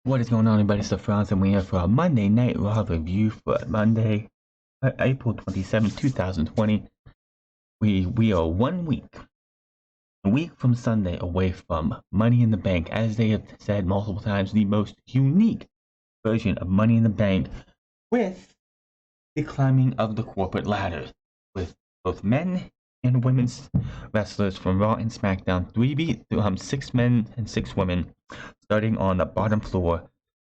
What is going on, everybody? It's the Franz, and we're here for a Monday Night Raw review for Monday, April 27th, 2020. We are 1 week, a week from Sunday away from Money in the Bank, as they have said multiple times, the most unique version of Money in the Bank, with the climbing of the corporate ladder, with both men and women's wrestlers from Raw and SmackDown, 6 men and 6 women, starting on the bottom floor,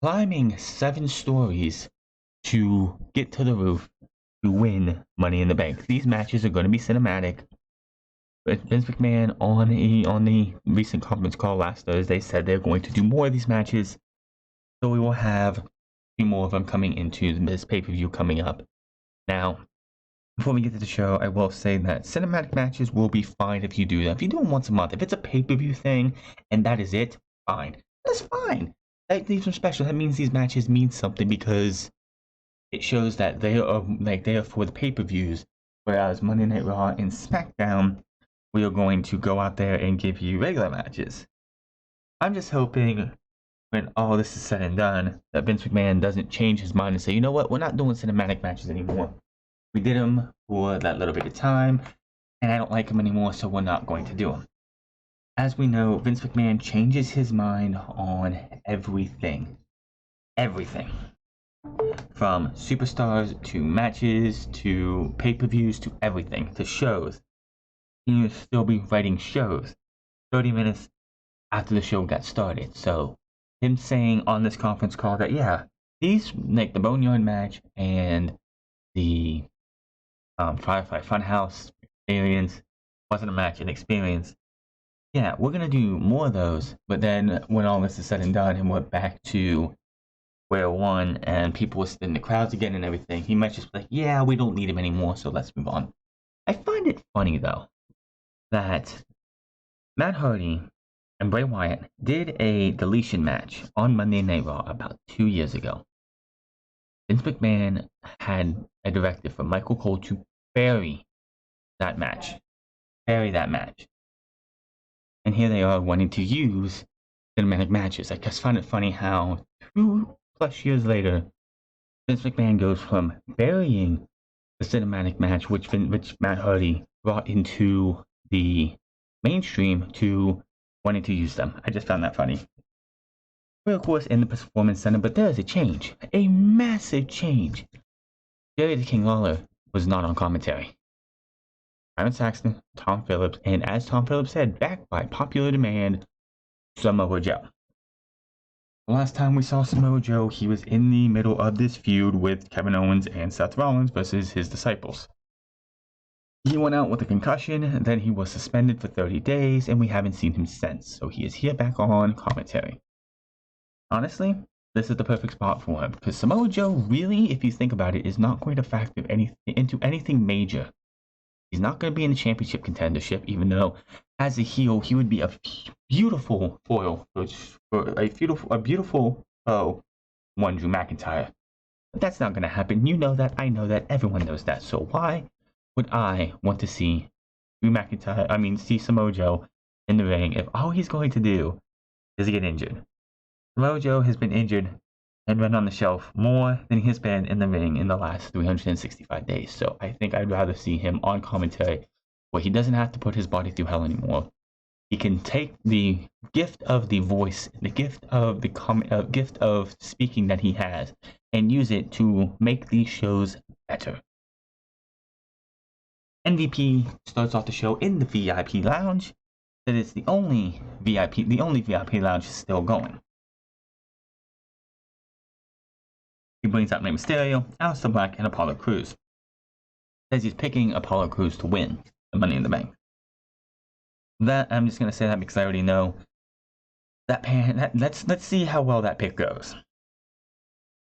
climbing 7 stories to get to the roof to win Money in the Bank. These matches are going to be cinematic. Vince McMahon on the recent conference call last Thursday said they're going to do more of these matches, so we will have a few more of them coming into this pay-per-view coming up. Now, before we get to the show, I will say that cinematic matches will be fine if you do that. If you do them once a month, if it's a pay-per-view thing and that is it, fine. That's fine. That leaves them special. That means these matches mean something because it shows that they are for the pay-per-views. Whereas Monday Night Raw and SmackDown, we are going to go out there and give you regular matches. I'm just hoping when all this is said and done that Vince McMahon doesn't change his mind and say, you know what, we're not doing cinematic matches anymore. We did them for that little bit of time, and I don't like them anymore, so we're not going to do them. As we know, Vince McMahon changes his mind on everything. Everything. From superstars to matches to pay-per-views to everything, to shows. He will still be writing shows 30 minutes after the show got started. So, him saying on this conference call that, yeah, these, like the Boneyard match and the Firefly Funhouse experience wasn't a match, an experience. Yeah, we're gonna do more of those, but then when all this is said and done and we're back to square one and people are in the crowds again and everything, he might just be like, yeah, we don't need him anymore, so let's move on. I find it funny though that Matt Hardy and Bray Wyatt did a deletion match on Monday Night Raw about 2 years ago. Vince McMahon had a directive from Michael Cole to bury that match. And here they are wanting to use cinematic matches. I just find it funny how 2+ years later, Vince McMahon goes from burying the cinematic match, which Matt Hardy brought into the mainstream, to wanting to use them. I just found that funny. We're of course in the Performance Center, but there is a change, a massive change. Jerry the King Lawler was not on commentary. Byron Saxton, Tom Phillips, and as Tom Phillips said, backed by popular demand, Samoa Joe. The last time we saw Samoa Joe, he was in the middle of this feud with Kevin Owens and Seth Rollins versus his disciples. He went out with a concussion, then he was suspended for 30 days, and we haven't seen him since, so he is here back on commentary. Honestly, this is the perfect spot for him, because Samoa Joe really, if you think about it, is not going to factor into anything major. He's not going to be in the championship contendership, even though as a heel, he would be a beautiful foil for a beautiful foe, one Drew McIntyre. But that's not going to happen. You know that. I know that. Everyone knows that. So why would I want to see see Samoa Joe in the ring if all he's going to do is get injured? Samoa Joe has been injured and run on the shelf more than he has been in the ring in the last 365 days. So I think I'd rather see him on commentary where he doesn't have to put his body through hell anymore. He can take the gift of the voice, the gift of gift of speaking that he has, and use it to make these shows better. MVP starts off the show in the VIP lounge. That is the only VIP lounge is still going. He brings out Rey Mysterio, Aleister Black, and Apollo Crews. Says he's picking Apollo Crews to win the Money in the Bank. That I'm just gonna say that because I already know that let's see how well that pick goes.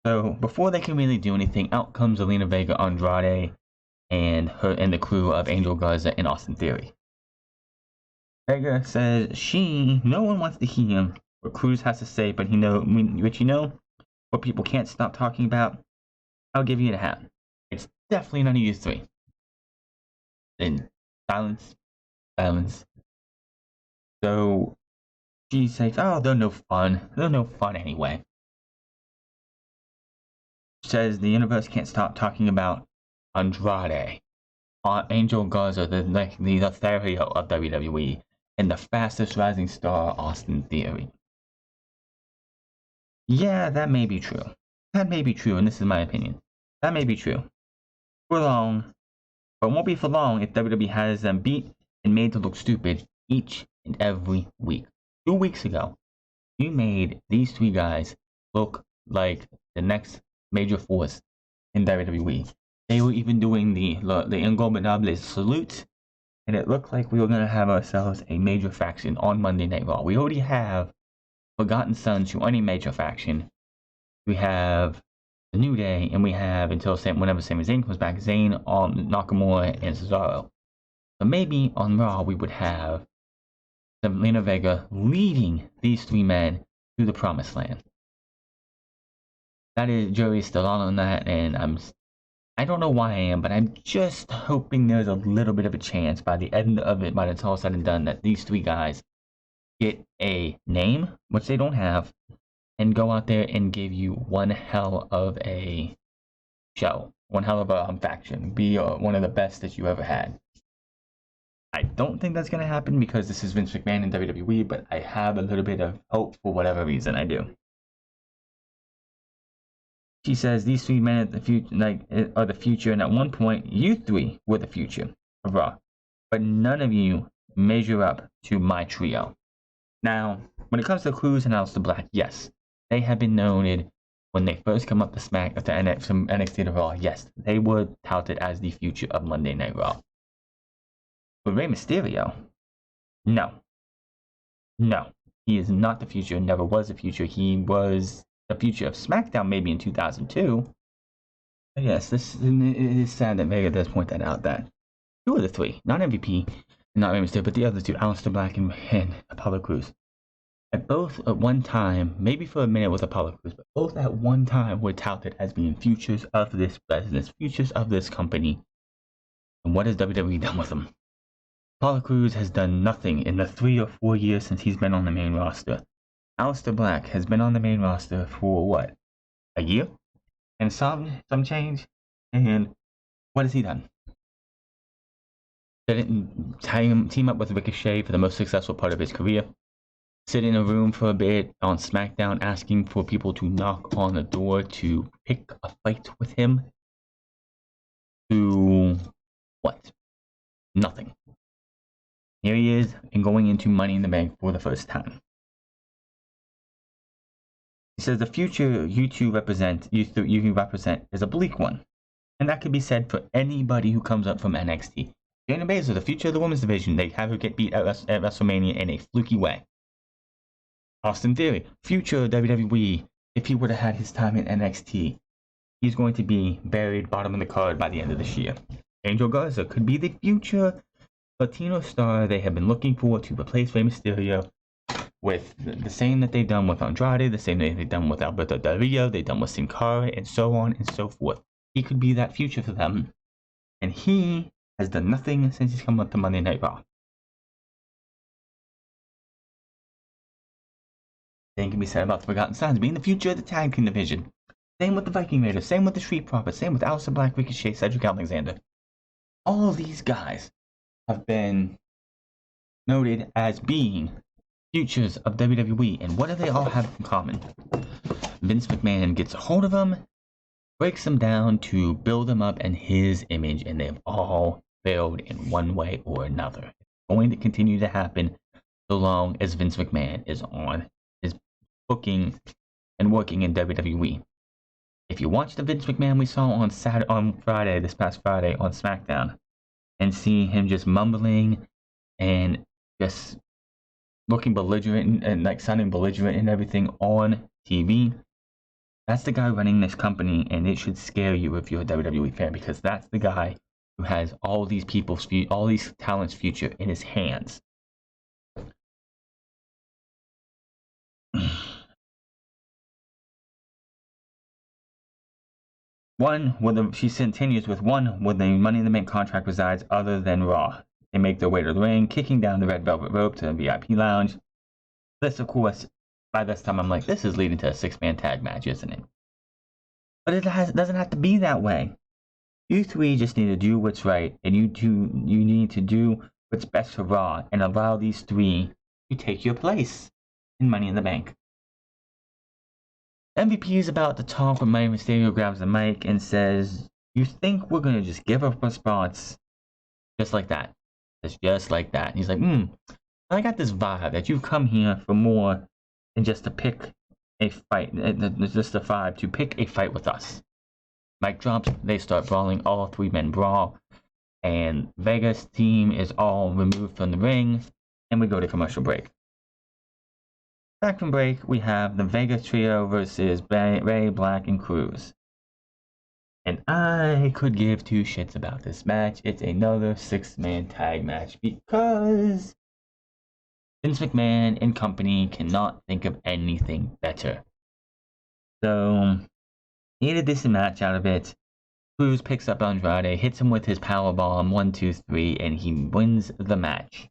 So before they can really do anything, out comes Zelina Vega, Andrade, and the crew of Angel Garza and Austin Theory. Vega says no one wants to hear what Crews has to say, but what people can't stop talking about, I'll give you a hat. It's definitely none of you three. Then silence. So she says, oh, they're no fun. They're no fun anyway. says the universe can't stop talking about Andrade, Angel Garza, the Lothario of WWE, and the fastest rising star, Austin Theory. Yeah, that may be true. That may be true, and this is my opinion. That may be true. For long, but it won't be for long if WWE has them beat and made to look stupid each and every week. 2 weeks ago, you made these three guys look like the next major force in WWE. They were even doing the Ingobernables salute, and it looked like we were going to have ourselves a major faction on Monday Night Raw. We already have Forgotten Sons, who are any major faction. We have the New Day, and we have until whenever Sami Zayn comes back, Zayn, Nakamura, and Cesaro. So maybe on Raw we would have Zelina Vega leading these three men to the promised land. That is, jury's still on that, and I don't know why I am, but I'm just hoping there's a little bit of a chance by the end of it, by the it's all said and done, that these three guys get a name, which they don't have, and go out there and give you one hell of a show, one hell of a faction, be one of the best that you ever had. I don't think that's going to happen because this is Vince McMahon in WWE, but I have a little bit of hope for whatever reason I do. She says these three men at the future, are the future, and at one point you three were the future of Raw, but none of you measure up to my trio. Now, when it comes to Cruz and Aleister Black, yes, they have been noted when they first come up to NXT to Raw. Yes, they were touted as the future of Monday Night Raw. But Rey Mysterio, no, he is not the future. Never was the future. He was the future of SmackDown maybe in 2002. But yes, it is sad that Vega does point that out. That two of the three, not MVP, not Rey Mysterio, but the other two, Aleister Black and Apollo Crews. And both at one time, maybe for a minute with Apollo Crews, but both at one time were touted as being futures of this business, futures of this company. And what has WWE done with them? Apollo Crews has done nothing in the 3 or 4 years since he's been on the main roster. Aleister Black has been on the main roster for what? A year? And some change? And what has he done? Didn't team up with Ricochet for the most successful part of his career. Sit in a room for a bit on SmackDown asking for people to knock on the door to pick a fight with him. To what? Nothing. Here he is, and going into Money in the Bank for the first time. He says the future you represent is a bleak one, and that could be said for anybody who comes up from NXT. Shayna Baszler, the future of the women's division, they have her get beat at WrestleMania in a fluky way. Austin Theory, future of WWE, if he would have had his time in NXT, he's going to be buried bottom of the card by the end of this year. Angel Garza could be the future Latino star they have been looking for to replace Rey Mysterio, with the same that they've done with Andrade, the same that they've done with Alberto Del Rio, they've done with Sin Cara, and so on and so forth. He could be that future for them, and he has done nothing since he's come up to Monday Night Raw. Same can be said about the Forgotten Sons being the future of the tag team division. Same with the Viking Raiders, same with the Street Profits, same with Aleister Black, Ricochet, Cedric Alexander. All of these guys have been noted as being futures of WWE, and what do they all have in common? Vince McMahon gets a hold of them, breaks them down to build them up in his image, and they've all failed in one way or another. It's going to continue to happen so long as Vince McMahon is booking and working in WWE. If you watch the Vince McMahon we saw on Friday, this past Friday on SmackDown, and see him just mumbling and just looking belligerent and like sounding belligerent and everything on TV, that's the guy running this company, and it should scare you if you're a WWE fan, because that's the guy who has all these talents' future in his hands. She continues with one, where the Money in the Bank contract resides other than Raw. They make their way to the ring, kicking down the red velvet rope to the VIP lounge. This, of course, by this time I'm like, this is leading to a 6-man tag match, isn't it? But doesn't have to be that way. You three just need to do what's right, and you need to do what's best for Raw and allow these three to take your place in Money in the Bank. MVP is about to talk when Rey Mysterio grabs the mic and says, "You think we're gonna just give up our spots just like that?" It's just like that. And he's like, I got this vibe that you've come here for more than just to pick a fight, just a vibe to pick a fight with us. Mic drops, they start brawling, all three men brawl, and Vegas team is all removed from the ring, and we go to commercial break. Back from break, we have the Vegas trio versus Ray, Black, and Cruz. And I could give two shits about this match. It's another 6-man tag match because Vince McMahon and company cannot think of anything better. So, he had a decent match out of it. Cruz picks up Andrade, hits him with his powerbomb, 1, 2, 3, and he wins the match.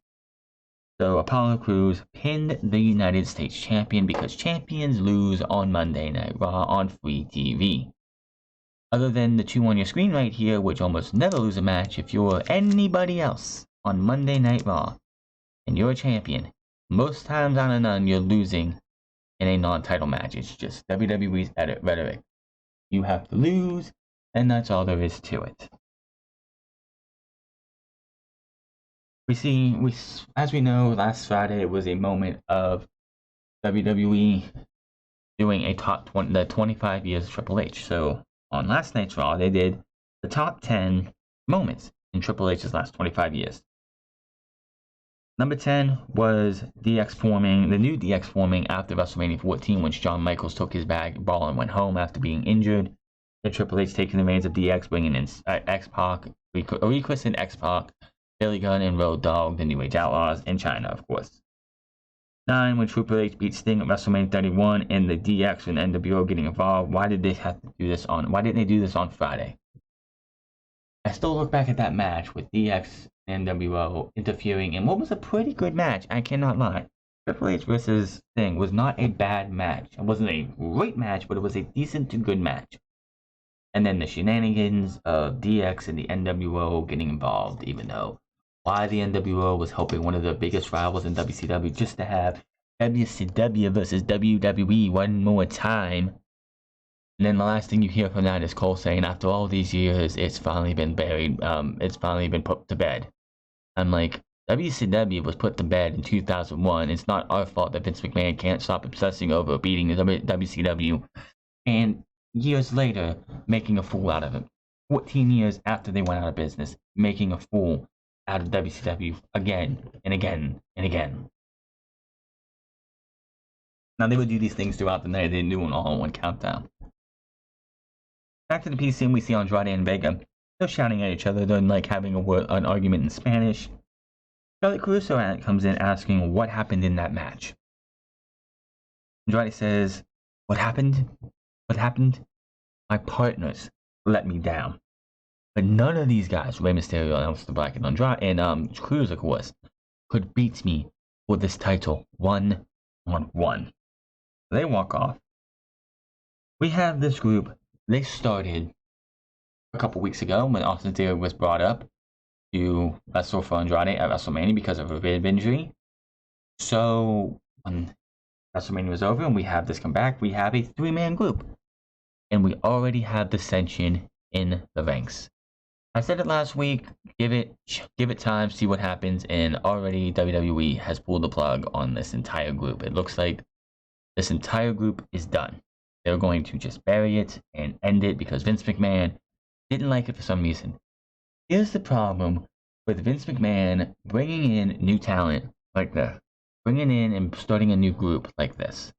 So Apollo Crews pinned the United States champion because champions lose on Monday Night Raw on free TV. Other than the two on your screen right here, which almost never lose a match, if you're anybody else on Monday Night Raw and you're a champion, most times out of none you're losing in a non-title match. It's just WWE's rhetoric. You have to lose, and that's all there is to it. As we know, last Friday was a moment of WWE doing a the 25 years of Triple H. So on last night's Raw, they did the top 10 moments in Triple H's last 25 years. Number 10 was the new DX forming after WrestleMania 14 when Shawn Michaels took his ball and went home after being injured. Then Triple H taking the reins of DX, bringing in X-Pac, rechristened X-Pac, Billy Gunn, and Road Dogg, the New Age Outlaws, in China, of course. 9, when Triple H beat Sting at WrestleMania 31, and the DX and NWO getting involved. Why didn't they do this on Friday? I still look back at that match with DX and NWO interfering in what was a pretty good match, I cannot lie. Triple H versus Sting was not a bad match. It wasn't a great match, but it was a decent to good match. And then the shenanigans of DX and the NWO getting involved, even though why the NWO was helping one of the biggest rivals in WCW just to have WCW versus WWE one more time. And then the last thing you hear from that is Cole saying, after all these years, it's finally been buried. It's finally been put to bed. I'm like, WCW was put to bed in 2001. It's not our fault that Vince McMahon can't stop obsessing over beating the WCW. And years later, making a fool out of him. 14 years after they went out of business, making a fool out of WCW again and again and again. Now, they would do these things throughout the night. They didn't do it all in one countdown. Back to the PC, and we see Andrade and Vega. They're shouting at each other. They're like having an argument in Spanish. Charlotte Caruso comes in asking what happened in that match. Andrade says, "What happened? What happened? My partners let me down." But none of these guys, Rey Mysterio, Aleister Black, and Andrade, and Cruz, of course, could beat me for this title 1-on-1. They walk off. We have this group. They started a couple weeks ago when Austin Theory was brought up to wrestle for Andrade at WrestleMania because of a rib injury. So when WrestleMania was over and we have this come back, we have a 3-man group. And we already have dissension in the ranks. I said it last week, give it time, see what happens, and already WWE has pulled the plug on this entire group. It looks like this entire group is done. They're going to just bury it and end it because Vince McMahon didn't like it for some reason. Here's the problem with Vince McMahon bringing in new talent like this. Bringing in and starting a new group like this.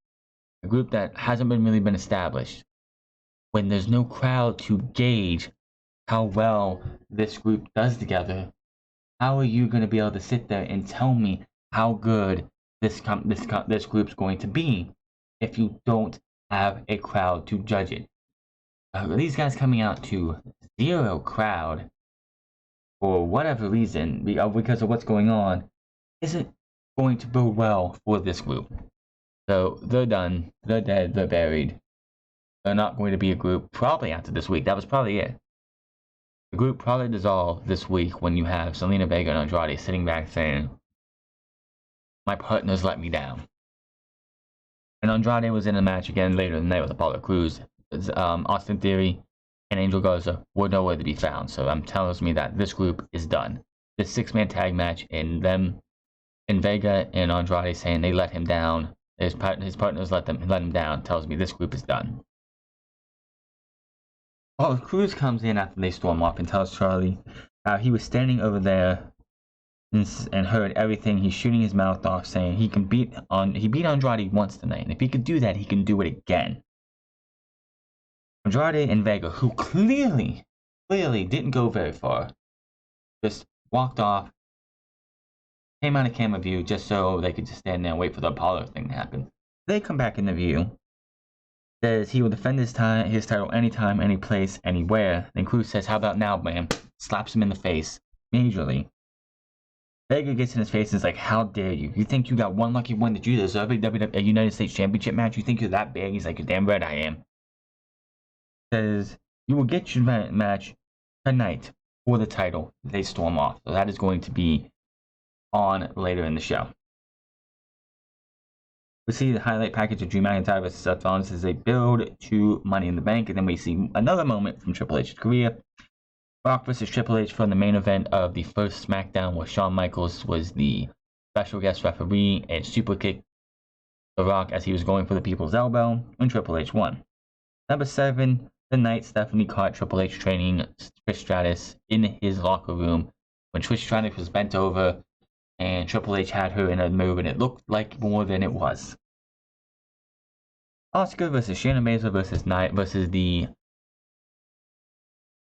A group that hasn't really been established. When there's no crowd to gauge how well this group does together, how are you going to be able to sit there and tell me how good this group's going to be if you don't have a crowd to judge it? These guys coming out to zero crowd for whatever reason, because of what's going on, isn't going to bode well for this group. So they're done, they're dead, they're buried. They're not going to be a group probably after this week. That was probably it. The group probably dissolved this week when you have Zelina Vega and Andrade sitting back saying, my partners let me down. And Andrade was in a match again later in the night with Apollo Crews. Austin Theory and Angel Garza were nowhere to be found. So that tells me that this group is done. This six-man tag match and them and Vega and Andrade saying they let him down. His partners let him down. Tells me this group is done. Apollo Crews comes in after they storm off and tells Charlie how he was standing over there and heard everything. He's shooting his mouth off, saying he beat Andrade once tonight, and if he could do that, he can do it again. Andrade and Vega, who clearly didn't go very far, just walked off, came out of camera view just so they could just stand there and wait for the Apollo thing to happen. They come back in the view, says he will defend his title anytime, any place, anywhere. Then Crews says, how about now, man? Slaps him in the face, majorly. Vega gets in his face and is like, how dare you? You think you got one lucky win that you deserve a United States Championship match? You think you're that big? He's like, you're damn right I am. Says, you will get your match tonight for the title. They storm off. So that is going to be on later in the show. We see the highlight package of Drew McIntyre vs. Seth Rollins as they build to Money in the Bank. And then we see another moment from Triple H's career. Rock vs. Triple H from the main event of the first SmackDown, where Shawn Michaels was the special guest referee and super kicked The Rock as he was going for the people's elbow, and Triple H won. Number 7, the night Stephanie caught Triple H training Trish Stratus in his locker room when Trish Stratus was bent over and Triple H had her in a move and it looked like more than it was. Asuka vs. Shayna Baszler versus the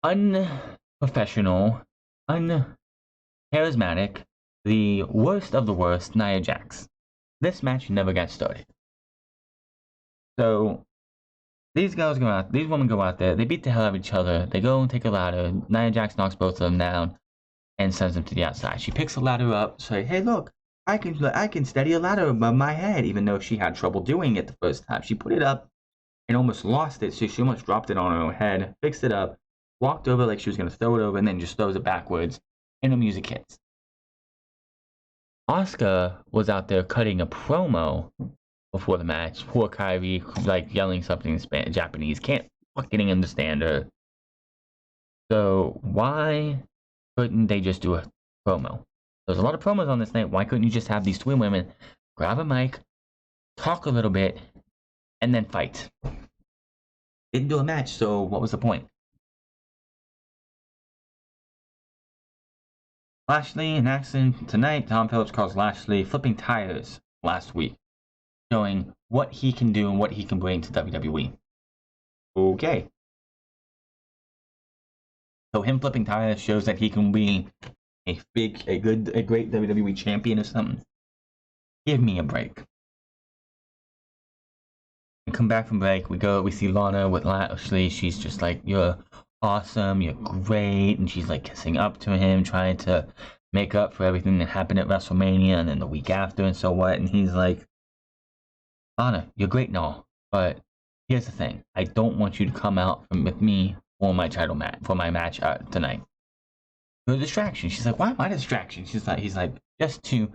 unprofessional, uncharismatic, the worst of the worst, Nia Jax. This match never got started. So these women go out there, they beat the hell out of each other, they go and take a ladder, Nia Jax knocks both of them down and sends them to the outside. She picks the ladder up, say, hey look, I can steady a ladder above my head, even though she had trouble doing it the first time. She put it up and almost lost it, so she almost dropped it on her own head, fixed it up, walked over like she was going to throw it over, and then just throws it backwards, and the music hits. Asuka was out there cutting a promo before the match. Poor Kairi, like, yelling something in Japanese. Can't fucking understand her. So, why couldn't they just do a promo? There's a lot of promos on this night. Why couldn't you just have these twin women grab a mic, talk a little bit, and then fight? Didn't do a match, so what was the point? Lashley in action tonight. Tom Phillips calls Lashley flipping tires last week, showing what he can do and what he can bring to WWE. Okay. So him flipping tires shows that he can be a great WWE champion or something. Give me a break. And come back from break, we see Lana with Lashley. She's just like, you're awesome, you're great, and she's like kissing up to him, trying to make up for everything that happened at WrestleMania and then the week after and so what. And he's like, Lana, you're great and all, but here's the thing, I don't want you to come out with me for my title match, for my match tonight. You're a distraction. She's like, why am I a distraction? He's like, just to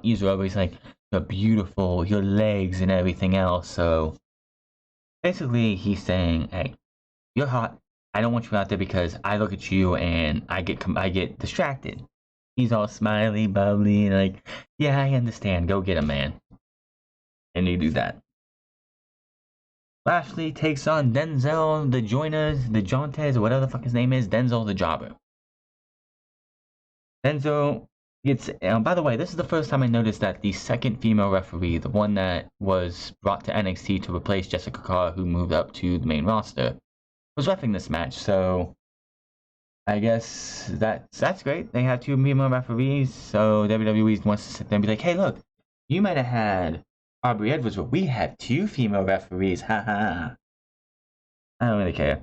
ease her over. He's like, you're beautiful, your legs and everything else. So basically he's saying, hey, you're hot, I don't want you out there because I look at you and I get distracted. He's all smiley, bubbly, like, yeah, I understand. Go get him, man. And you do that. Lashley takes on Denzel, the Jontes, or whatever the fuck his name is, Denzel the Jobber. Denzel gets, by the way, this is the first time I noticed that the second female referee, the one that was brought to NXT to replace Jessica Carr, who moved up to the main roster, was reffing this match. So I guess that's great. They have 2 female referees, so WWE wants to sit there and be like, hey, look, you might have had Aubrey Edwards, but we had 2 female referees. Haha. I don't really care.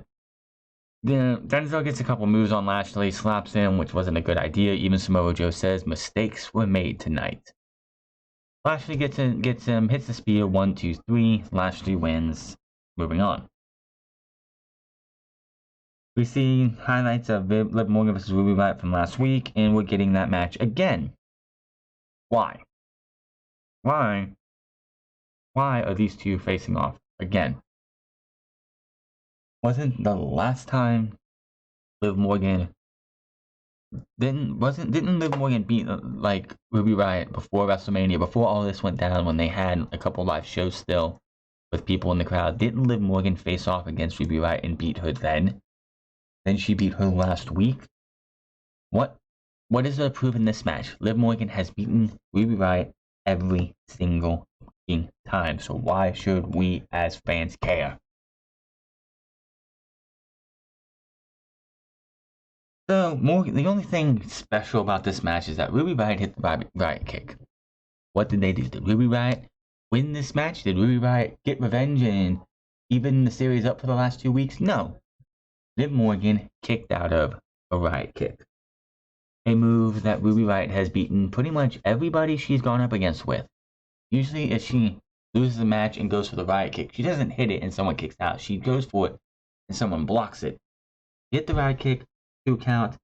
Then Denzel gets a couple moves on Lashley, slaps him, which wasn't a good idea. Even Samoa Joe says mistakes were made tonight. Lashley gets him, hits the spear, 1, 2, 3. Lashley wins. Moving on. We see highlights of Liv Morgan versus Ruby Riott from last week, and we're getting that match again. Why? Why are these two facing off again? Wasn't the last time Liv Morgan didn't Liv Morgan beat like Ruby Riott before WrestleMania, before all this went down, when they had a couple live shows still with people in the crowd? Didn't Liv Morgan face off against Ruby Riott and beat her then? Then she beat her last week. What is there to prove in this match? Liv Morgan has beaten Ruby Riott every single time, so why should we as fans care? So, the only thing special about this match is that Ruby Riott hit the Riott kick. What did they do? Did Ruby Riott win this match? Did Ruby Riott get revenge and even the series up for the last 2 weeks? No. Liv Morgan kicked out of a Riott kick. A move that Ruby Riott has beaten pretty much everybody she's gone up against with. Usually if she loses a match and goes for the Riott kick, she doesn't hit it and someone kicks out. She goes for it and someone blocks it. Hit the Riott kick, 2 count.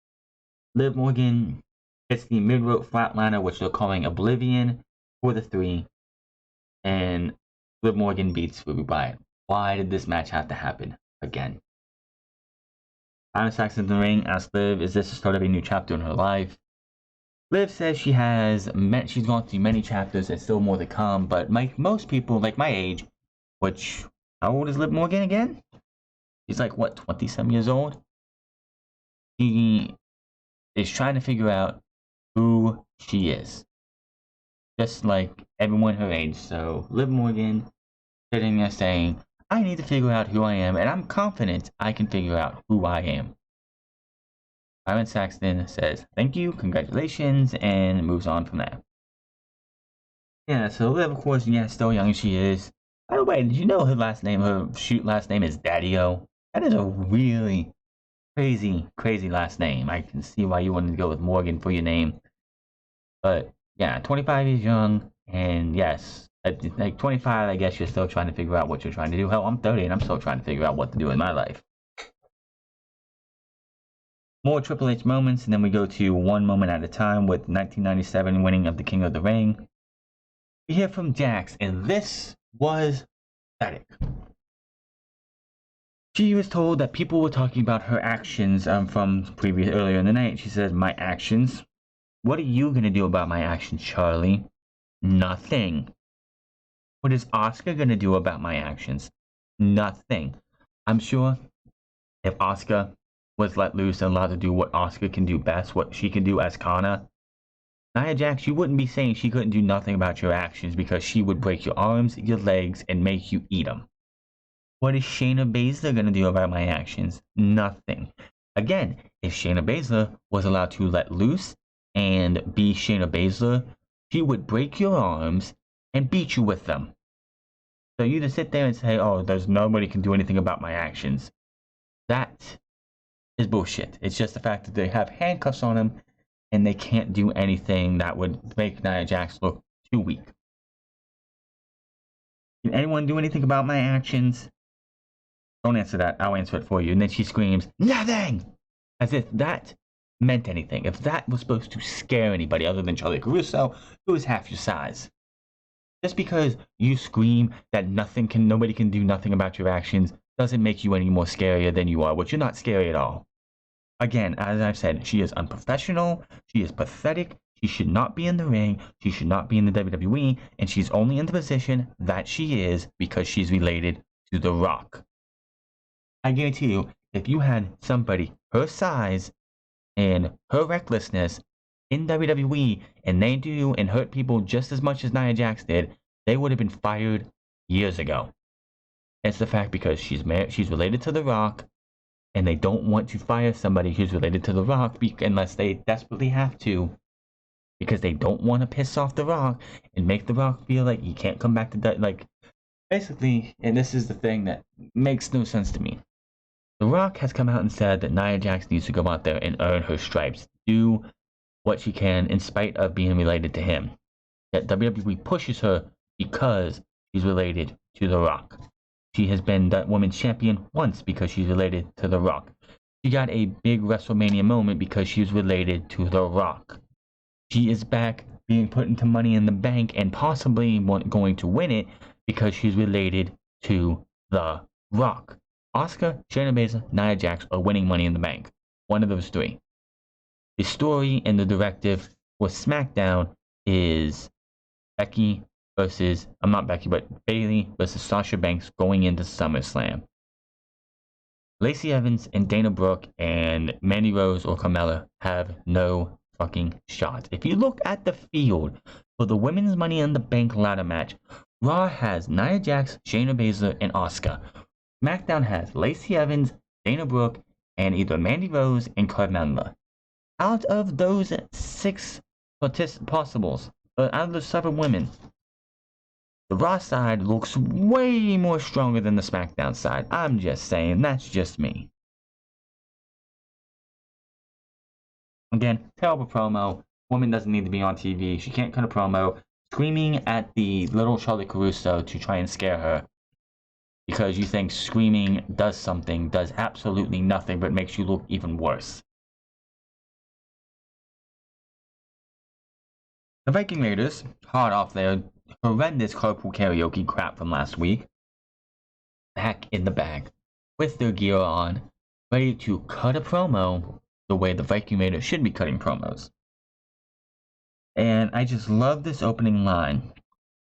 Liv Morgan hits the mid-rope flatliner, which they're calling Oblivion, for the 3. And Liv Morgan beats Ruby Riott. Why did this match have to happen again? Iron Saxon in the ring asks Liv, is this the start of a new chapter in her life? Liv says she's gone through many chapters and still more to come, but most people, like my age, which, how old is Liv Morgan again? She's like, what, 20-some years old? She is trying to figure out who she is. Just like everyone her age. So Liv Morgan sitting there saying, I need to figure out who I am, and I'm confident I can figure out who I am. Iron Saxton says, thank you, congratulations, and moves on from there. Yeah, so Liv, of course, still young as she is. By the way, did you know her last name is Daddy-O? That is a really crazy last name. I can see why you wanted to go with Morgan for your name. But, yeah, 25 years young, and yes, at like 25, I guess you're still trying to figure out what you're trying to do. Hell, I'm 30, and I'm still trying to figure out what to do in my life. More Triple H moments, and then we go to one moment at a time with 1997 winning of the King of the Ring. We hear from Jax, and this was pathetic. She was told that people were talking about her actions from earlier in the night. She said, my actions? What are you going to do about my actions, Charlie? Nothing. What is Asuka going to do about my actions? Nothing. I'm sure if Asuka was let loose and allowed to do what Asuka can do best, what she can do as Kana, Nia Jax, you wouldn't be saying she couldn't do nothing about your actions, because she would break your arms, your legs, and make you eat them. What is Shayna Baszler going to do about my actions? Nothing. Again, if Shayna Baszler was allowed to let loose and be Shayna Baszler, she would break your arms and beat you with them. So you just sit there and say, oh, there's nobody can do anything about my actions. That is bullshit. It's just the fact that they have handcuffs on them and they can't do anything that would make Nia Jax look too weak. Can anyone do anything about my actions? Don't answer that. I'll answer it for you. And then she screams, nothing! As if that meant anything. If that was supposed to scare anybody other than Charlie Caruso, who is half your size. Just because you scream that nobody can do nothing about your actions doesn't make you any more scarier than you are, which you're not scary at all. Again, as I've said, she is unprofessional, she is pathetic, she should not be in the ring, she should not be in the WWE, and she's only in the position that she is because she's related to The Rock. I guarantee you, if you had somebody her size and her recklessness in WWE, and they do and hurt people just as much as Nia Jax did, they would have been fired years ago. It's the fact because she's related to The Rock, and they don't want to fire somebody who's related to The Rock unless they desperately have to, because they don't want to piss off The Rock and make The Rock feel like he can't come back to that. Like, basically, and this is the thing that makes no sense to me. The Rock has come out and said that Nia Jax needs to go out there and earn her stripes, do what she can in spite of being related to him. Yet WWE pushes her because she's related to The Rock. She has been that women's champion once because she's related to The Rock. She got a big WrestleMania moment because she was related to The Rock. She is back being put into Money in the Bank and possibly going to win it because she's related to The Rock. Asuka, Shayna Baszler, Nia Jax are winning Money in the Bank. One of those three. The story and the directive for SmackDown is Becky versus, I'm not Becky, but Bayley versus Sasha Banks going into SummerSlam. Lacey Evans and Dana Brooke and Mandy Rose or Carmella have no fucking shot. If you look at the field for the Women's Money in the Bank ladder match, Raw has Nia Jax, Shayna Baszler, and Asuka. SmackDown has Lacey Evans, Dana Brooke, and either Mandy Rose and Carmella. Out of those 6 possibles, out of those 7 women, the Raw side looks way more stronger than the SmackDown side. I'm just saying, that's just me. Again, terrible promo. Woman doesn't need to be on TV. She can't cut a promo. Screaming at the little Charlotte Caruso to try and scare her. Because you think screaming does something, does absolutely nothing, but makes you look even worse. The Viking Raiders, hard off their horrendous carpool karaoke crap from last week, back in the bag, with their gear on, ready to cut a promo the way the Viking Raiders should be cutting promos. And I just love this opening line.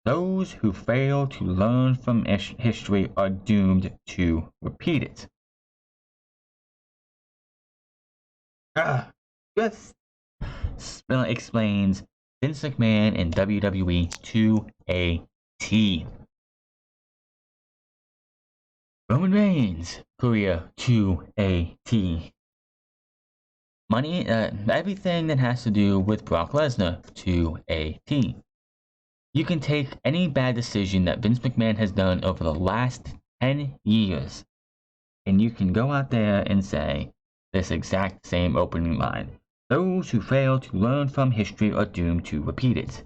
Those who fail to learn from history are doomed to repeat it. Just explains Vince McMahon and WWE to a T. Roman Reigns' career to a T. Money, everything that has to do with Brock Lesnar to a T. You can take any bad decision that Vince McMahon has done over the last 10 years, and you can go out there and say this exact same opening line. Those who fail to learn from history are doomed to repeat it.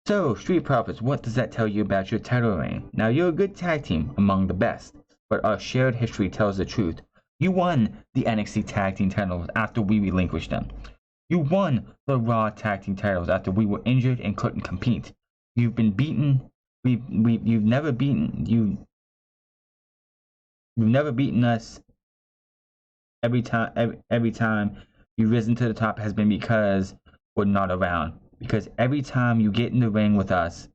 So, Street Profits, what does that tell you about your title reign? Now, you're a good tag team, among the best, but our shared history tells the truth. You won the NXT Tag Team titles after we relinquished them. You won the Raw Tag Team titles after we were injured and couldn't compete. You've been beaten. You've never beaten You've never beaten us. Every time you've risen to the top has been because we're not around. Because every time you get in the ring with us,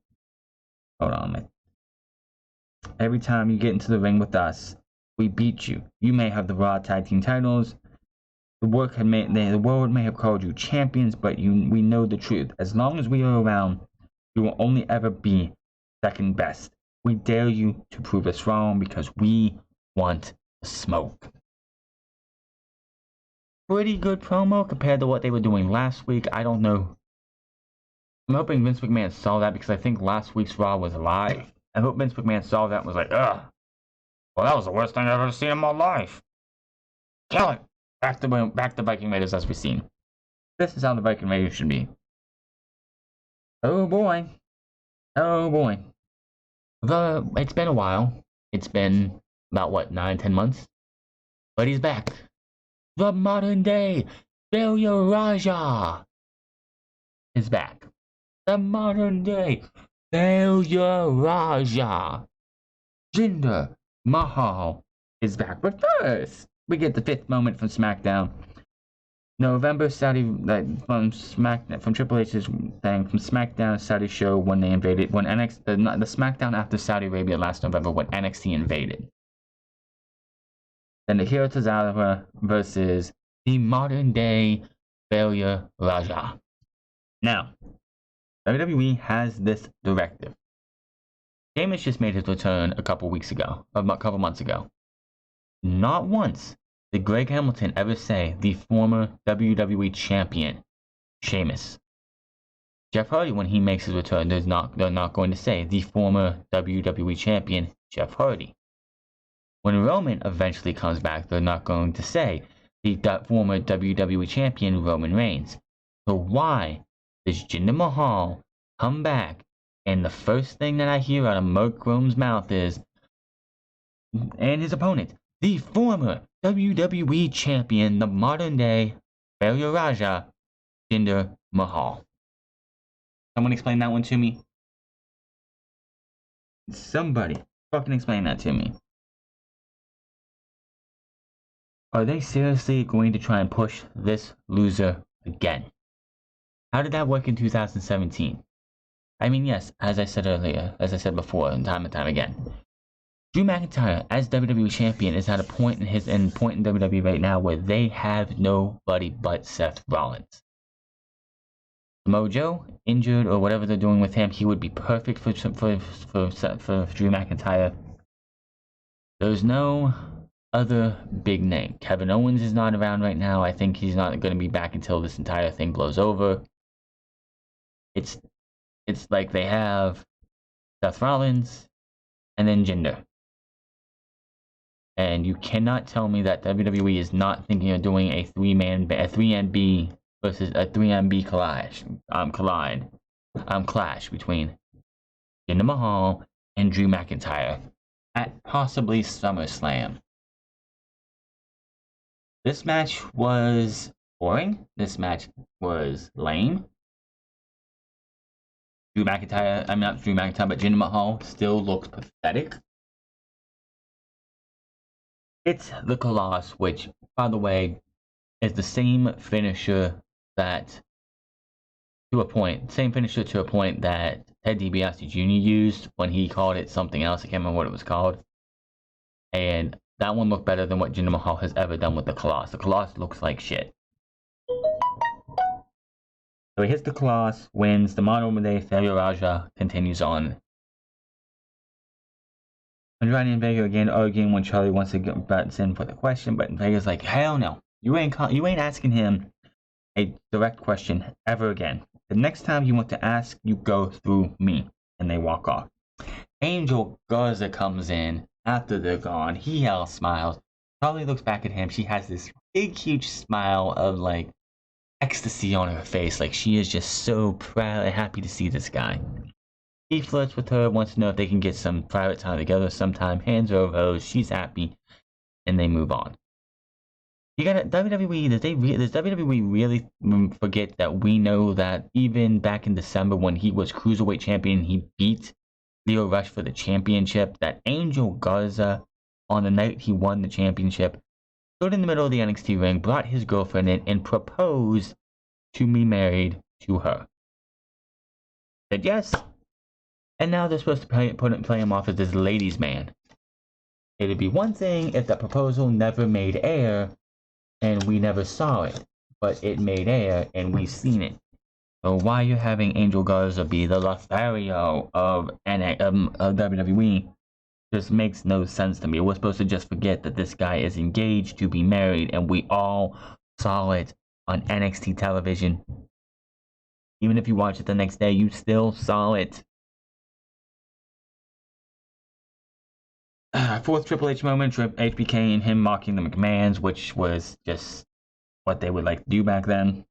every time you get into the ring with us, we beat you. You may have the Raw Tag Team titles. The world may have called you champions, but we know the truth. As long as we are around, you will only ever be second best. We dare you to prove us wrong because we want smoke. Pretty good promo compared to what they were doing last week. I don't know. I'm hoping Vince McMahon saw that because I think last week's Raw was live. I hope Vince McMahon saw that and was like, ugh. Well, that was the worst thing I've ever seen in my life. Kill it. Back to Viking Raiders as we've seen. This is how the Viking Raiders should be. Oh boy. Oh boy. It's been a while. It's been about, 9-10 months? But he's back. The Modern Day Failuraja is back. The Modern Day Failuraja. Jinder Mahal is back. But first, we get the 5th moment from SmackDown. November Saudi from Triple H's thing from SmackDown Saudi show when they invaded the SmackDown after Saudi Arabia last November when NXT invaded. Then the Hero Tozawa versus the Modern Day Failuraja. Now, WWE has this directive. Sheamus just made his return a couple months ago. Not once did Greg Hamilton ever say the former WWE champion, Sheamus. Jeff Hardy, when he makes his return, they're not going to say the former WWE champion, Jeff Hardy. When Roman eventually comes back, they're not going to say the former WWE champion, Roman Reigns. So why does Jinder Mahal come back and the first thing that I hear out of Mark Rome's mouth is, and his opponent, the former WWE champion, the Modern Day Failuraja, Jinder Mahal. Someone explain that one to me. Somebody fucking explain that to me. Are they seriously going to try and push this loser again? How did that work in 2017? I mean, yes, as I said earlier, as I said before, and time again, Drew McIntyre as WWE champion is at a point in WWE right now where they have nobody but Seth Rollins. Mojo injured or whatever they're doing with him, he would be perfect for Drew McIntyre. There's no other big name. Kevin Owens is not around right now. I think he's not going to be back until this entire thing blows over. It's like they have Seth Rollins and then Jinder. And you cannot tell me that WWE is not thinking of doing a 3MB versus a 3MB clash between Jinder Mahal and Drew McIntyre at possibly SummerSlam. This match was boring. This match was lame. Not Drew McIntyre, but Jinder Mahal still looks pathetic. It's the Colossus, which, by the way, is the same finisher that, to a point that Ted DiBiase Jr. used when he called it something else. I can't remember what it was called. And that one looked better than what Jinder Mahal has ever done with the Colossus. The Colossus looks like shit. So he hits the Colossus, wins. The Modern Day Failuraja continues on. Andrade and Vega again arguing when Charlie wants to get butts in for the question, but Vega's like, hell no. You ain't asking him a direct question ever again. The next time you want to ask, you go through me. And they walk off. Angel Garza comes in after they're gone. He all smiles. Charlie looks back at him. She has this big, huge smile of like ecstasy on her face. Like she is just so proud and happy to see this guy. He flirts with her, wants to know if they can get some private time together sometime. Hands her over, she's happy, and they move on. You gotta WWE. Does WWE really forget that we know that even back in December when he was cruiserweight champion, he beat Leo Rush for the championship. That Angel Garza, on the night he won the championship, stood in the middle of the NXT ring, brought his girlfriend in, and proposed to be married to her. Said yes. And now they're supposed to play him off as this ladies' man. It'd be one thing if that proposal never made air and we never saw it, but it made air and we've seen it. So why you're having Angel Garza be the Lothario of WWE just makes no sense to me. We're supposed to just forget that this guy is engaged to be married, and we all saw it on NXT television. Even if you watch it the next day, you still saw it. Fourth Triple H moment, HBK and him mocking the McMahons, which was just what they would like to do back then.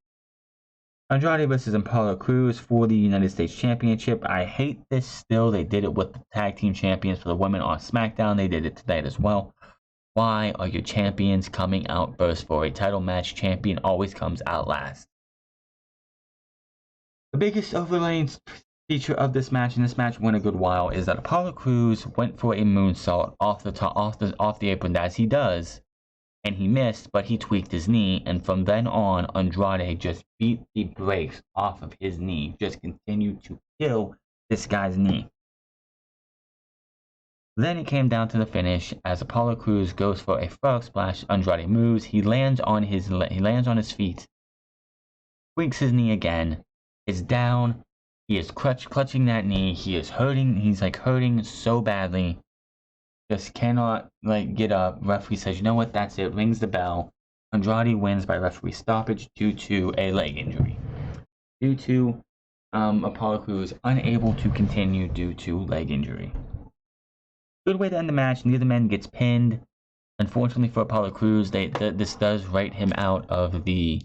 Andrade versus Apollo Crews for the United States Championship. I hate this still. They did it with the tag team champions for the women on SmackDown. They did it tonight as well. Why are your champions coming out first for a title match? Champion always comes out last. The biggest overlaying feature of this match, and this match went a good while, is that Apollo Crews went for a moonsault off the apron as he does, and he missed, but he tweaked his knee, and from then on, Andrade just beat the brakes off of his knee, just continued to kill this guy's knee. Then it came down to the finish as Apollo Crews goes for a frog splash. Andrade moves, he lands on his feet, tweaks his knee again, is down. He is clutching that knee. He is hurting. He's like hurting so badly. Just cannot get up. Referee says, you know what? That's it. Rings the bell. Andrade wins by referee stoppage due to a leg injury. Due to Apollo Crews unable to continue due to leg injury. Good way to end the match. Neither man gets pinned. Unfortunately for Apollo Crews, this does write him out of the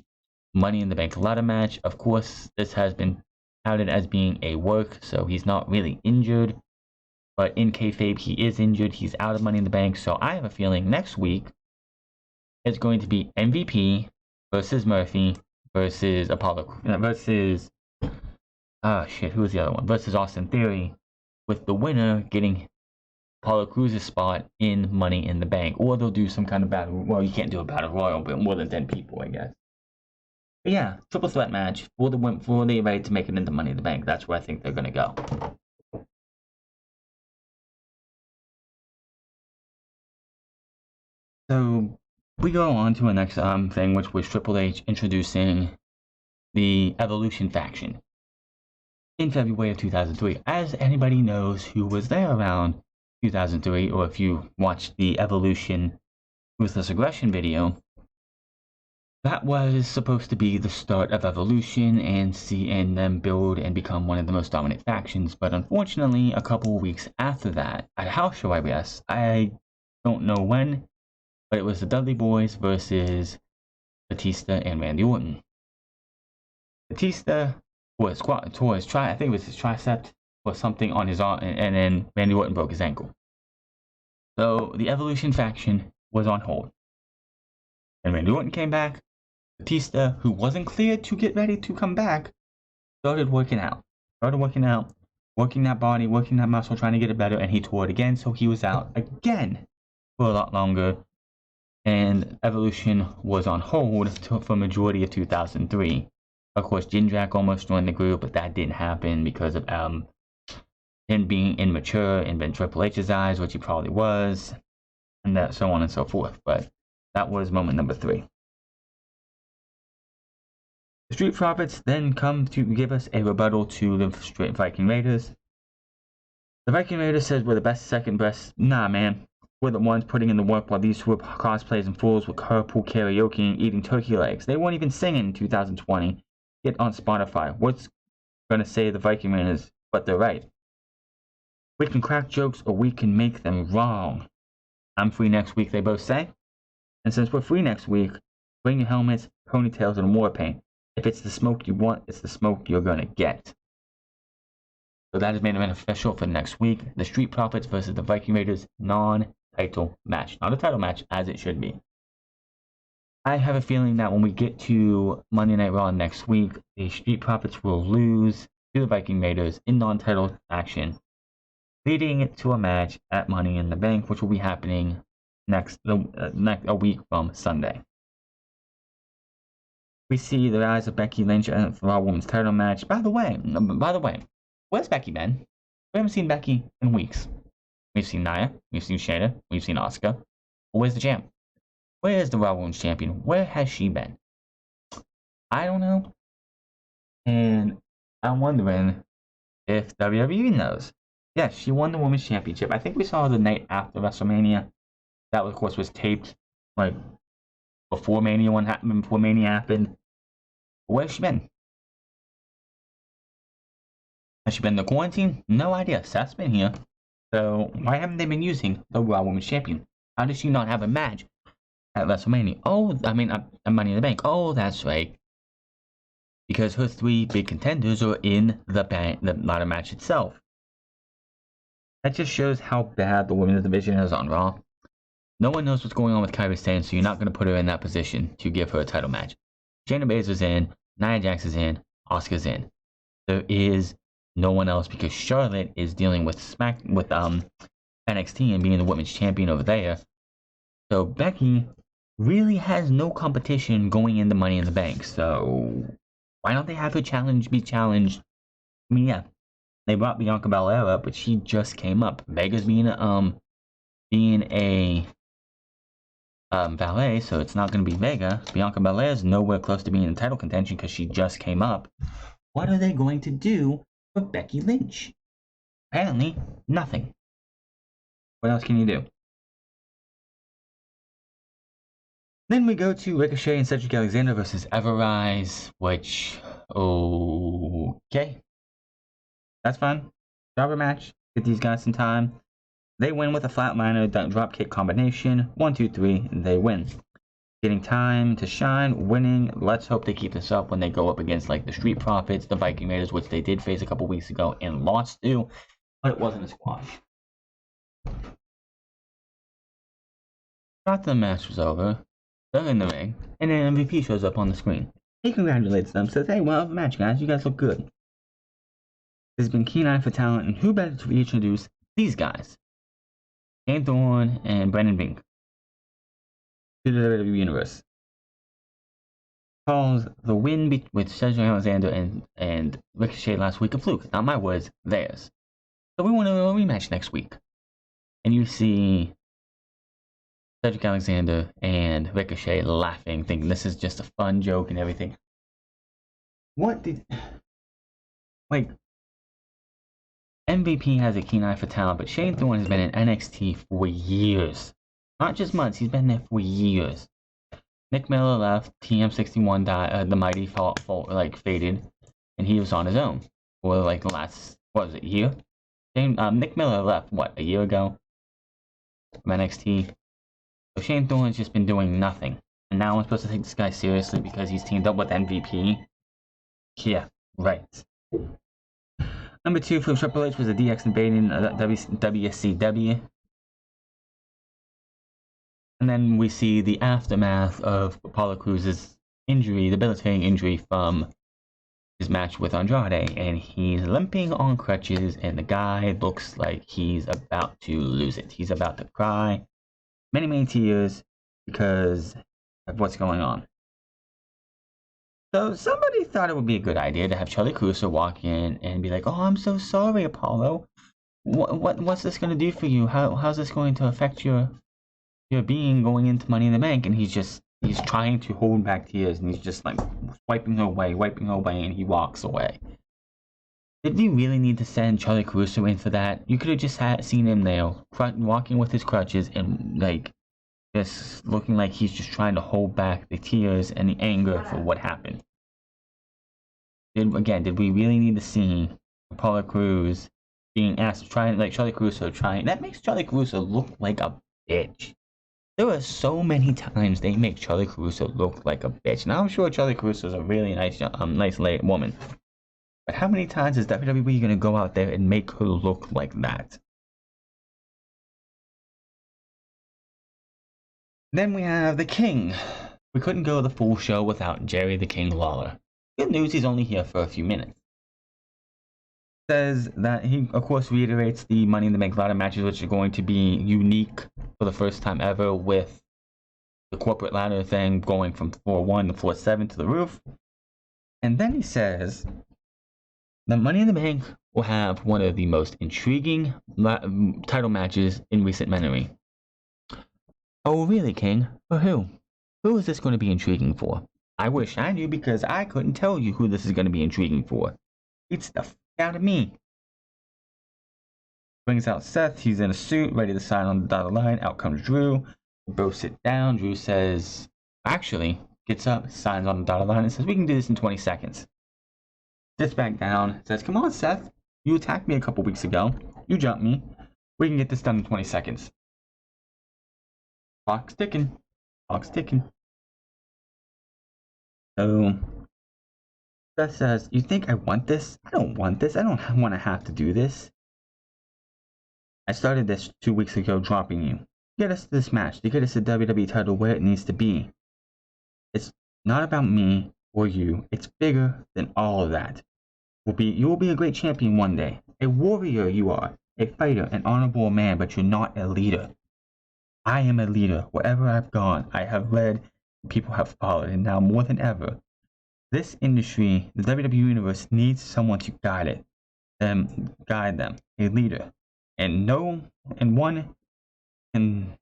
Money in the Bank ladder match. Of course, this has been touted as being a work, so he's not really injured. but in kayfabe, he is injured. He's out of Money in the Bank. So I have a feeling next week it's going to be MVP versus Murphy versus Apollo versus who was the other one? Versus Austin Theory, with the winner getting Apollo Cruz's spot in Money in the Bank, or they'll do some kind of battle. Well, you can't do a battle royal, but more than 10 people, I guess. But yeah, triple threat match for the right to make it into Money in the Bank. That's where I think they're gonna go. So we go on to the next thing, which was Triple H introducing the Evolution faction in February of 2003. As anybody knows who was there around 2003, or if you watched the Evolution Ruthless Aggression video, that was supposed to be the start of Evolution and them build and become one of the most dominant factions. But unfortunately, a couple of weeks after that, at a house show, I guess, I don't know when, but it was the Dudley Boys versus Batista and Randy Orton. Batista tore his I think it was his tricep or something on his arm, and then Randy Orton broke his ankle. So the Evolution faction was on hold. And Randy Orton came back. Batista, who wasn't cleared to get ready to come back, started working out, working that body, working that muscle, trying to get it better, and he tore it again, so he was out again for a lot longer. And Evolution was on hold for majority of 2003. Of course, Jindrak almost joined the group, but that didn't happen because of him being immature in Triple H's eyes, which he probably was, and that so on and so forth. But that was moment number 3. The Street Profits then come to give us a rebuttal to the Viking Raiders. The Viking Raiders says we're the best, second best. Nah, man. We're the ones putting in the work while these two were cosplays and fools with carpool karaoke and eating turkey legs. They weren't even singing in 2020. Get on Spotify. What's gonna say the Viking Raiders? But they're right. We can crack jokes or we can make them wrong. I'm free next week, they both say. And since we're free next week, bring your helmets, ponytails, and war paint. If it's the smoke you want, it's the smoke you're gonna get. So that is made event official for next week. The Street Profits versus the Viking Raiders non-title match. Not a title match, as it should be. I have a feeling that when we get to Monday Night Raw next week, the Street Profits will lose to the Viking Raiders in non-title action, leading to a match at Money in the Bank, which will be happening a week from Sunday. We see the rise of Becky Lynch for Raw Women's title match. By the way, where's Becky been? We haven't seen Becky in weeks. We've seen Nia, we've seen Shayna, we've seen Asuka. But where's the champ? Where is the Raw Women's Champion? Where has she been? I don't know. And I'm wondering if WWE knows. Yes, she won the Women's Championship. I think we saw her the night after WrestleMania. That, of course, was taped like before Mania happened. Where's she been? Has she been in the quarantine? No idea. Seth's been here. So why haven't they been using the Raw Women's Champion? How does she not have a match at WrestleMania? Oh, I mean, at Money in the Bank. Oh, that's right. Because her 3 big contenders are in the ladder match itself. That just shows how bad the women's division is on Raw. No one knows what's going on with Kairi Sane, so you're not going to put her in that position to give her a title match. Shayna Baszler's in, Nia Jax is in, Asuka's in. There is no one else because Charlotte is dealing with NXT and being the women's champion over there. So Becky really has no competition going into Money in the Bank. So why don't they have her be challenged? I mean, yeah, they brought Bianca Belair up, but she just came up. Vega's being a valet, so it's not going to be Vega. Bianca Belair is nowhere close to being in title contention because she just came up. What are they going to do for Becky Lynch? Apparently, nothing. What else can you do? Then we go to Ricochet and Cedric Alexander versus Everrise, which, okay. That's fine. Jobber match. Get these guys some time. They win with a flatliner, dropkick combination. 1, 2, 3, they win. Getting time to shine, winning. Let's hope they keep this up when they go up against like the Street Profits, the Viking Raiders, which they did face a couple weeks ago and lost to, but it wasn't a squash. After the match was over, they're in the ring, and then MVP shows up on the screen. He congratulates them, says, "Hey, well, the match, guys. You guys look good." There's been keen eye for talent, and who better to reintroduce these guys? Shane Thorne and Brendan Vink to the WWE Universe. Calls the win with Cedric Alexander and Ricochet last week a fluke. Not my words, theirs. So we want a rematch next week. And you see Cedric Alexander and Ricochet laughing, thinking this is just a fun joke and everything. What did... Like, MVP has a keen eye for talent, but Shane Thorne has been in NXT for years. Not just months, he's been there for years. Nick Miller left, TM61 died, the Mighty faded, and he was on his own for like the last, what was it, year? Nick Miller left, what, a year ago from NXT? So Shane Thorne's just been doing nothing. And now I'm supposed to take this guy seriously because he's teamed up with MVP? Yeah, right. Number 2 for Triple H was a DX invading WCW. And then we see the aftermath of Apollo Crews' injury, debilitating injury from his match with Andrade. And he's limping on crutches, and the guy looks like he's about to lose it. He's about to cry many, many tears because of what's going on. So somebody thought it would be a good idea to have Charlie Caruso walk in and be like, "Oh, I'm so sorry, Apollo. What's this going to do for you? How's this going to affect your being going into Money in the Bank?" And he's trying to hold back tears, and he's just like wiping away, and he walks away. Did we really need to send Charlie Caruso in for that? You could have just seen him there, walking with his crutches, and like just looking like he's just trying to hold back the tears and the anger for what happened. Did we really need to see Apollo Crews being asked to try, like Charlie Caruso trying? That makes Charlie Caruso look like a bitch. There are so many times they make Charlie Caruso look like a bitch. Now I'm sure Charlie Caruso is a really nice woman. But how many times is WWE gonna go out there and make her look like that? Then we have the King. We couldn't go the full show without Jerry the King Lawler. Good news, he's only here for a few minutes. Says that he, of course, reiterates the Money in the Bank ladder matches, which are going to be unique for the first time ever, with the corporate ladder thing going from floor 1 to floor 7 to the roof. And then he says the Money in the Bank will have one of the most intriguing title matches in recent memory. Oh, really, King? For who? Who is this going to be intriguing for? I wish I knew, because I couldn't tell you who this is going to be intriguing for. It's the f*** out of me. Brings out Seth. He's in a suit, ready to sign on the dotted line. Out comes Drew. They both sit down. Drew says, actually, gets up, signs on the dotted line, and says, "We can do this in 20 seconds. Sits back down, says, "Come on, Seth. You attacked me a couple weeks ago. You jumped me. We can get this done in 20 seconds. Clock's ticking. Clock's ticking." So Seth says, "You think I want this? I don't want this. I don't want to have to do this. I started this 2 weeks ago, dropping you. Get us to this match, to get us the WWE title where it needs to be. It's not about me or you. It's bigger than all of that. You will be a great champion one day. A warrior you are. A fighter, an honorable man, but you're not a leader. I am a leader. Wherever I've gone, I have led, and people have followed, and now more than ever, this industry, the WWE Universe, needs someone to guide them, a leader. And one can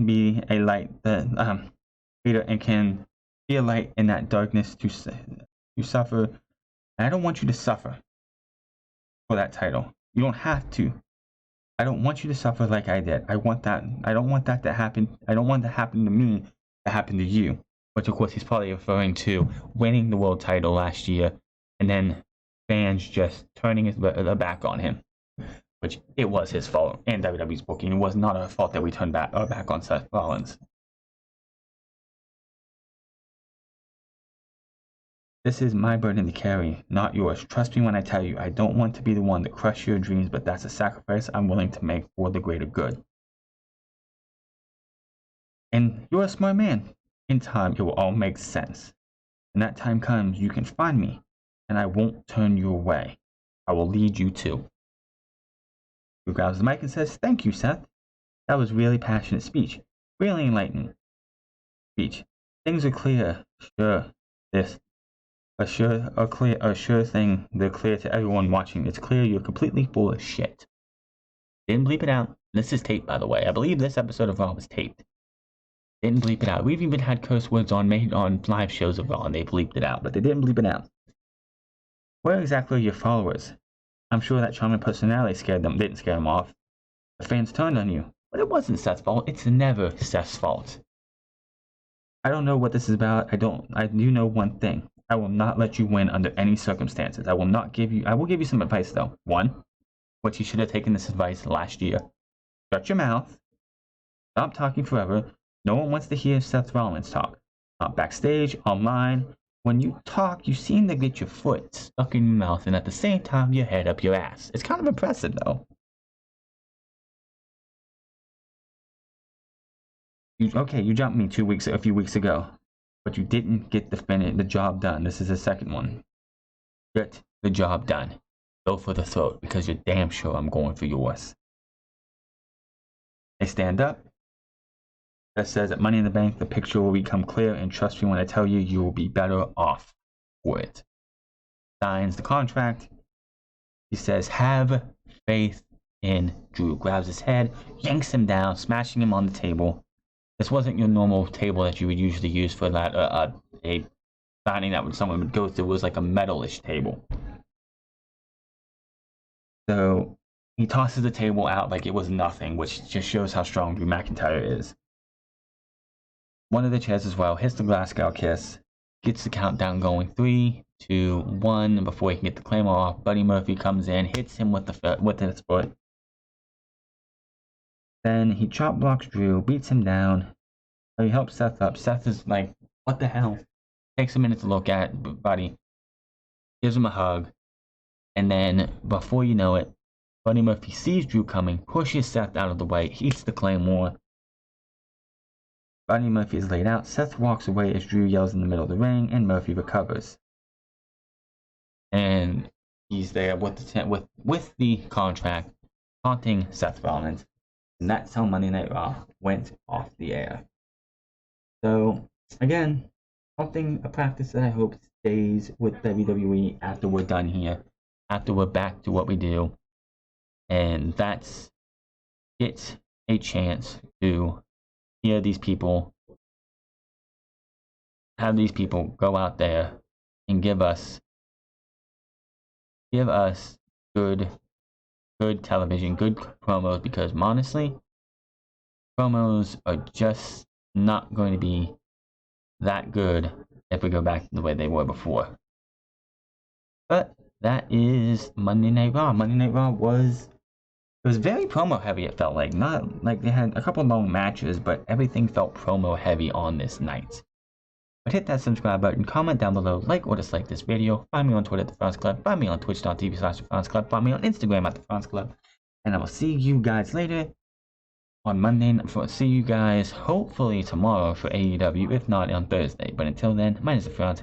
be a light, leader, and can be a light in that darkness to suffer. And I don't want you to suffer for that title. You don't have to. I don't want you to suffer like I did. I don't want that to happen. I don't want that to happen to me to happen to you." Which, of course, he's probably referring to winning the world title last year, and then fans just turning their back on him. Which, it was his fault, and WWE's booking. It was not our fault that we turned back on Seth Rollins. This is my burden to carry, not yours. Trust me when I tell you, I don't want to be the one to crush your dreams, but that's a sacrifice I'm willing to make for the greater good. And you're a smart man. In time, it will all make sense. When that time comes, you can find me, and I won't turn you away. I will lead you to. He grabs the mic and says, "Thank you, Seth. That was really passionate speech. Really enlightening speech. Things are clear. Sure. A sure thing. They're clear to everyone watching. It's clear you're completely full of shit." Didn't bleep it out. This is taped, by the way. I believe this episode of Raw was taped. Didn't bleep it out. We've even had curse words on live shows of Raw, and they bleeped it out, but they didn't bleep it out. Where exactly are your followers? I'm sure that charming personality didn't scare them off. The fans turned on you. But it wasn't Seth's fault. It's never Seth's fault. I don't know what this is about. I do know one thing. I will not let you win under any circumstances. I will give you some advice though. One, which you should have taken this advice last year. Shut your mouth. Stop talking forever. No one wants to hear Seth Rollins talk. Not backstage, online. When you talk, you seem to get your foot stuck in your mouth and at the same time your head up your ass. It's kind of impressive though. You jumped me a few weeks ago, but you didn't get the job done. This is the second one. Get the job done. Go for the throat because you're damn sure I'm going for yours. They stand up. That says at Money in the Bank, the picture will become clear, and trust me when I tell you, you will be better off for it. Signs the contract. He says, "Have faith in Drew." Grabs his head, yanks him down, smashing him on the table. This wasn't your normal table that you would usually use for that a signing that someone would go through. It was like a metalish table. So he tosses the table out like it was nothing, which just shows how strong Drew McIntyre is. One of the chairs as well hits the Glasgow kiss, gets the countdown going, 3, 2, 1. And before he can get the claymore off, Buddy Murphy comes in, hits him with his foot. Then he chop blocks Drew, beats him down. He helps Seth up. Seth is like, "What the hell?" Takes a minute to look at Buddy, gives him a hug, and then before you know it, Buddy Murphy sees Drew coming, pushes Seth out of the way, hits the claymore. Buddy Murphy is laid out. Seth walks away as Drew yells in the middle of the ring, and Murphy recovers. And he's there with the contract, taunting Seth Rollins. And that's how Monday Night Raw went off the air. So, again, a practice that I hope stays with WWE after we're done here, after we're back to what we do. And that's get a chance to hear these people, have these people go out there and give us good television, good promos, because honestly, promos are just not going to be that good if we go back to the way they were before. But that is Monday Night Raw. Monday Night Raw was very promo heavy, it felt like. Not like they had a couple long matches, but everything felt promo heavy on this night. But hit that subscribe button, comment down below, like or dislike this video, find me on Twitter at The France Club, find me on twitch.tv/The France Club, find me on Instagram at The France Club, and I will see you guys later on Monday. See you guys hopefully tomorrow for AEW, if not on Thursday. But until then, my name is The France.